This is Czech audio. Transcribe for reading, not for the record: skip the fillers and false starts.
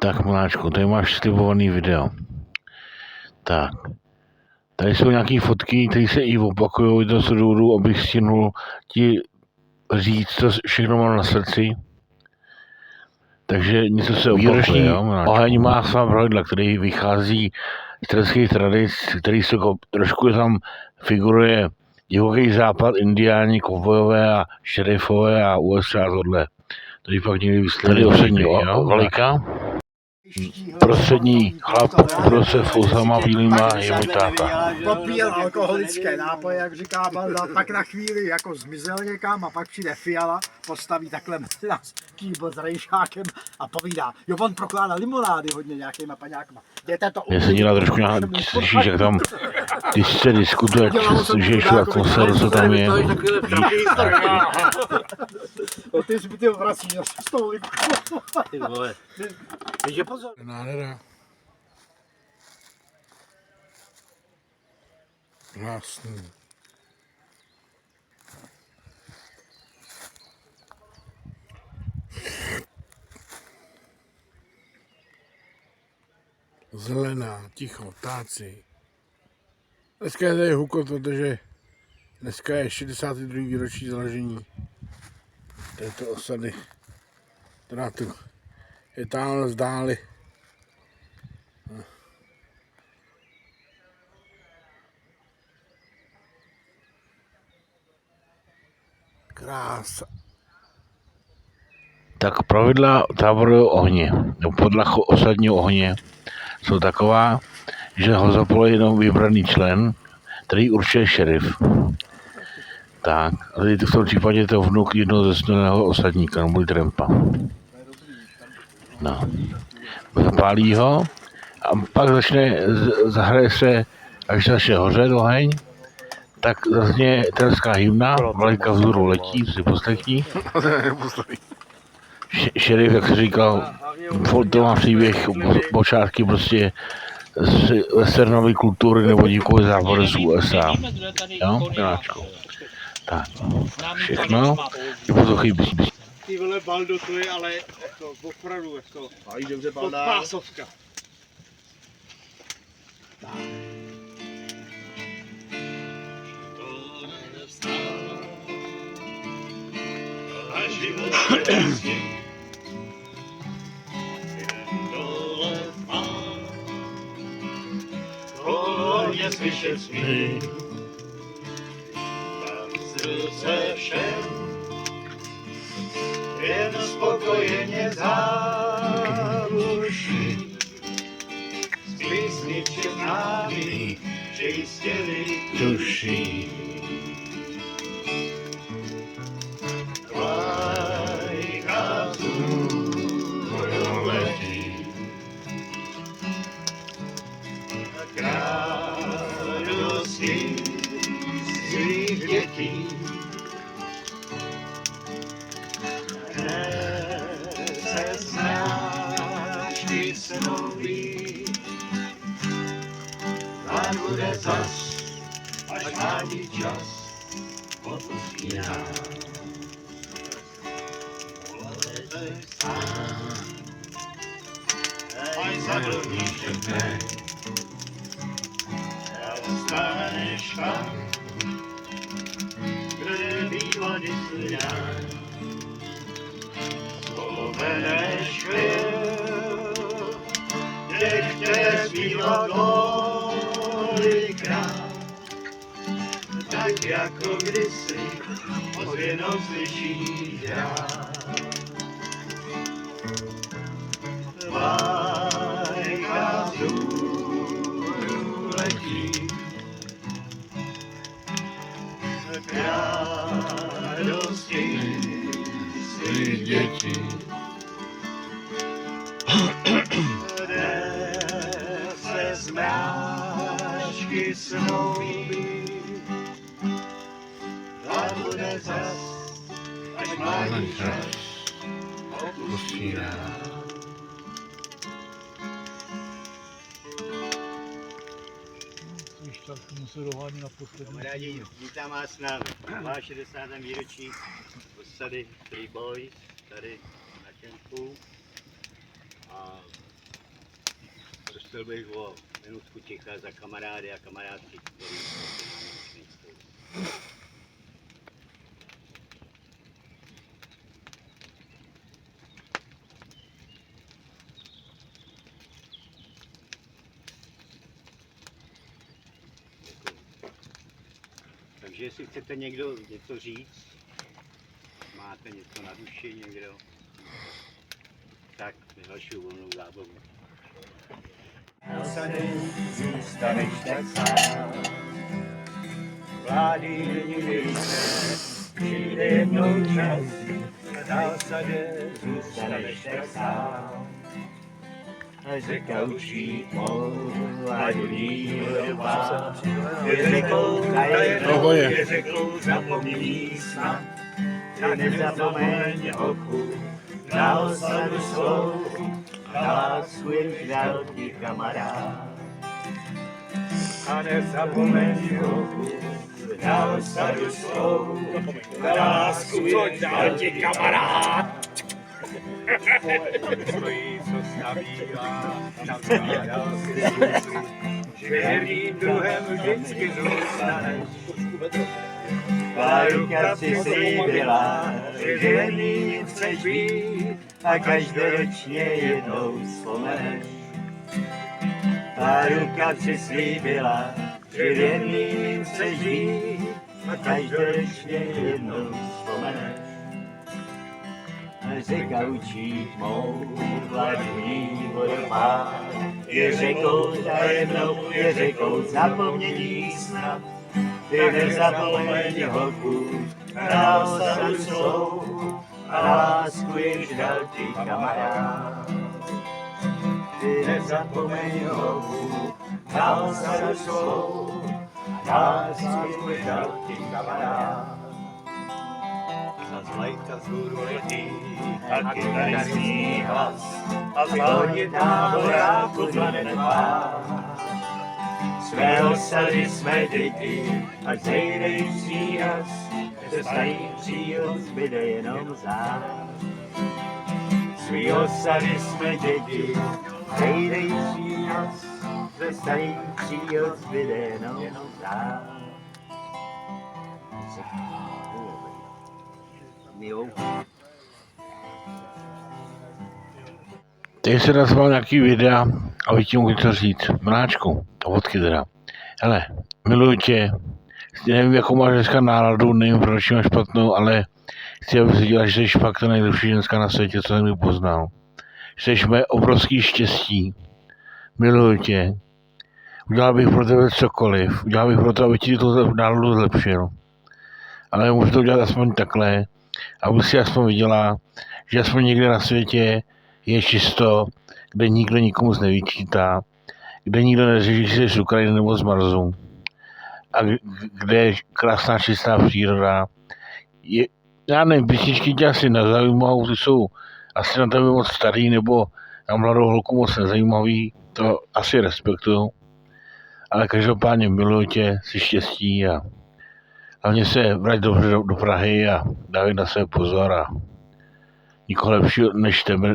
Tak, Miláčku, tady máš slibovaný video. Tak, tady jsou nějaké fotky, které se i opakují do důvodu, abych stihnul ti říct, co všechno mám na srdci. Takže něco se opakuje, výroční oheň má svá pravidla, který vychází z tradických tradic, který se trošku tam figuruje divoký západ, indiáni, kovbojové a šerifové a USA tohle. Tady pak někdy vysleduje osadní valika. Prostřední chlap se fousama bílýma je můj táta. Popíjel alkoholické nápoje, jak říká Balda, pak na chvíli jako zmizel někam a pak přijde Fiala, postaví takhle mezi nás kýbl s rejšákem a povídá, jo, on prokládá limonády hodně nějakýma paňákama. Mě se dělá trošku slyšíš, jak tam, když se diskutuje, že tu atmosféru, co tam je. Ty jsi mi ty vrací, já jsem s tou likou. Ty vole. Takže pozor. Nádhera. Krásný. Zelená, ticho, ptáci. Dneska je tady hukot, protože dneska je 62. výročí založení této osady, která tu je tam zdáli. Krása. Tak pravidla táborového ohně, nebo podle osadního ohně, jsou taková, že ho zapoluje jenom vybraný člen, který určuje šerif. Tak, a tady v tom případě je to vnuk jednoho zesnulého osadníka, nebo Trumpa. No. Zapálí ho a pak zahraje se, až začne hořet oheň, tak zazně italská hymna, vlajka vzhůru letí, si poslechní. Šerif, jak se říkal, to má příběh počátky prostě z westernové kultury nebo divokého západu z USA. Jo, Miláčku. Tak, všechno, nebo to chybí. Ty vole, Baldo, to je ale jako opravdu jako Dobře, Balda. podpásovka. A život je dole mám, kolorně slyšet smích, mám srdce všem, jen spokojeně záruší, z písniček známých čistěli duší. Vlajka vzhůru letí, k radosti svých dětí. Se snášky snoví, a bude zas, až mládí čas odpustí nás. Aj zadlníček ne, a staneš tam, kde bývá diskután. Vzpomeneš chvíl, nech tě zpívat kolikrát, tak jako kdysi ozvěnou slyšíš rád. Vlajka vzhůru letí, k radosti svých dětí. Dnes se zmrážky snoví, a bude zas, až mládí čas opustí nás. Kamarádi, vítám vás na 60. výročí osady Three Boys tady na kempu. A Prosil bych o minutku ticha za kamarády a kamarádky, který nejsou. Takže jestli chcete někdo něco říct, máte něco na duši někdo, tak vyhlašuju volnou zábavu. Sady zůstaneš tak sám, vlády nikdy se, přijde jednou čas, na sadě zůstaneš tak sám. Řeka učí tmou a duní vodopád, je řekou tajenou, je řekou zapomnění snad, ty nezapomeň holku na osadu svou, na lásku jenž dal ti kamarád. A nezapomeň holku na osadu svou, na lásku jenž dal ti kamarád. Stojí, co stavíla, navkládá si zůsty, že věrným druhem vždycky zůstaneš. Páruka si slíbila, že věrný chceš být a každoročně jednou vzpomeneš. Páruka si slíbila, že věrný chceš být a každoročně jednou vzpomeneš. Řeka učí tmou, hladuní vodopád, je řekou tajemnou, je řekou zapomnění snad. Ty nezapomeň holku na osadu svou a na lásku jenž dal ti kamarád. Ty nezapomeň holku na osadu svou a na lásku jenž dal ti kamarád. Zlejka z hůru letí a kytaristní hlas a z lodi táboráku zvanen pár. Své osady jsme děti, ať zejdej příraz, ze starých příhod zbyde jenom zář. Svý osady jsme děti, zejdej příraz, ze starých příhod zbyde jenom zář. Teď se nazval nějaký videa a vy ti můžu to říct. Mláčku, a vodky teda. Hele, miluji tě. Nevím, jakou máš dneska náladu, nevím, proč máš špatnou, ale chci, aby si dělal, že jsi fakt ta nejlepší ženská na světě, co jsem kdy poznal. Jsi moje obrovský štěstí. Miluji tě. Udělal bych pro tebe cokoliv. Udělal bych pro to, aby ti to náladu zlepšil. Ale můžu to udělat aspoň takhle, aby si aspoň viděla, že aspoň někde na světě je čisto, kde nikdo nikomu nevyčítá, kde nikdo neřeší, že jsi z Ukrajiny nebo z Marsu a kde je krásná čistá příroda. Já nevím, písničky tě asi nezajímavou, ty jsou asi na tebe moc starý nebo na mladou holku moc nezajímavý, to asi respektuju, ale každopádně miluji tě, jsi štěstí a hlavně se vrať dobře do Prahy a dávej na sebe pozor a nikoho lepšího než tebe